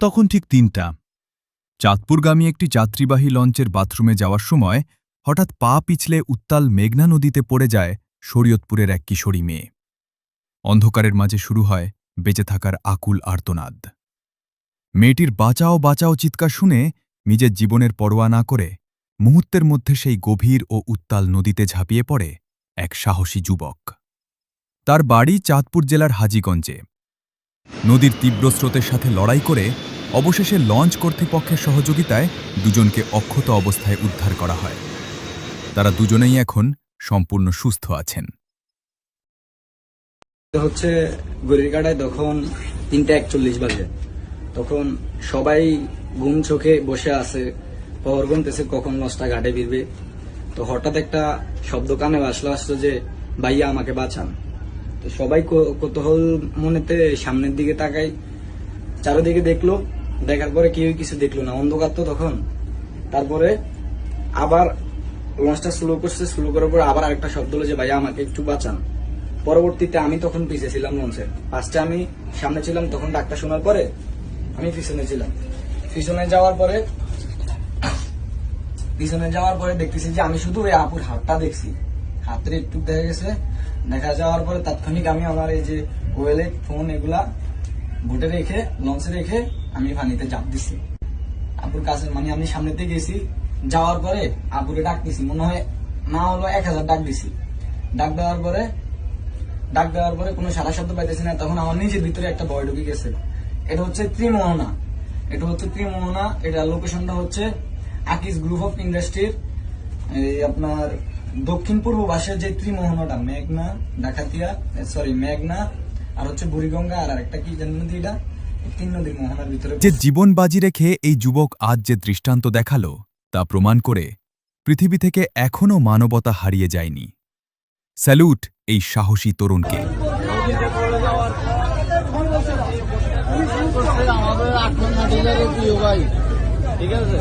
তখন ঠিক ৩টা। চাঁদপুরগামী একটি যাত্রীবাহী লঞ্চের বাথরুমে যাওয়ার সময় হঠাৎ পা পিছলে উত্তাল মেঘনা নদীতে পড়ে যায় শরীয়তপুরের এক কিশোরী মেয়ে। অন্ধকারের মাঝে শুরু হয় বেঁচে থাকার আকুল আর্তনাদ। মেয়েটির বাঁচাও বাঁচাও চিৎকার শুনে নিজের জীবনের পরোয়া না করে মুহূর্তের মধ্যে সেই গভীর ও উত্তাল নদীতে ঝাঁপিয়ে পড়ে এক সাহসী যুবক। তার বাড়ি চাঁদপুর জেলার হাজীগঞ্জে। নদীর তীব্র স্রোতের সাথে লড়াই করে অবশেষে লঞ্চ কর্তৃপক্ষের সহযোগিতায় দুজনকে অক্ষত অবস্থায় উদ্ধার করা হয়। তারা দুজনেই এখন সম্পূর্ণ সুস্থ আছেন। হচ্ছে ঘড়ির কাঁটায় তখন ৩:৪১ বাজে। তখন সবাই ঘুম চোখে বসে আছে, পর গুনতেছে কখন লঞ্চটা ঘাটে ফিরবে। তো হঠাৎ একটা শব্দ কানে আসলো যে ভাইয়া আমাকে বাঁচান। তো সবাই কৌতূহল মনেতে সামনের দিকে তাকাই, চারিদিকে দেখলো, দেখার পরে কেউ কিছু দেখলো না, অন্ধকার তো তখন। তারপরে আবার লঞ্চটা স্লো করছে, স্লো করার পরে আবার আরেকটা শব্দ হলো যে ভাইয়া আমাকে একটু বাঁচান। পরবর্তীতে আমি তখন পিছিয়ে ছিলাম লঞ্চের, ফার্স্টে আমি সামনে ছিলাম, তখন ডাকটা শোনার পরে আমি পিছনে ছিলাম। পিছনে যাওয়ার পরে দেখতেছি যে আমি শুধু ওই আপুর হাতটা দেখছি, হাতের একটু দেখা গেছে। দেখা যাওয়ার পরে তাৎক্ষণিক আমি আমার এই যে ওয়েলেট ফোন এগুলা বুটে রেখে লঞ্চে রেখে আমি পানিতে জাপ দিছি আপুর কাছে। মানে আমি সামনের দিকে গেছি, যাওয়ার পরে আপুরে ডাক দিছি, মনে হয় না হলো 1000 ডাক দিছি। ডাক দেওয়ার পরে কোনো সারা শব্দ পাইতেছি না। তখন আমার নিজের ভিতরে একটা ভয় ঢুকে গেছে। এটা হচ্ছে ত্রিমোহনা। এটা লোকেশনটা হচ্ছে আকিজ গ্রুপ অফ ইন্ডাস্ট্রির আপনার দক্ষিণ পূর্ব পাশের যে ত্রিমোহনাটা, মেঘনা আর হচ্ছে বুড়িগঙ্গা আর আরেকটা কি জানি নদী, এটা 3 নদীর মোহনার ভিতরে। যে জীবন বাজি রেখে এই যুবক আজ যে দৃষ্টান্ত দেখালো তা প্রমাণ করে পৃথিবী থেকে এখনও মানবতা হারিয়ে যায়নি। স্যালুট এই সাহসী তরুণকে। আমাদের 8 ঠিক আছে।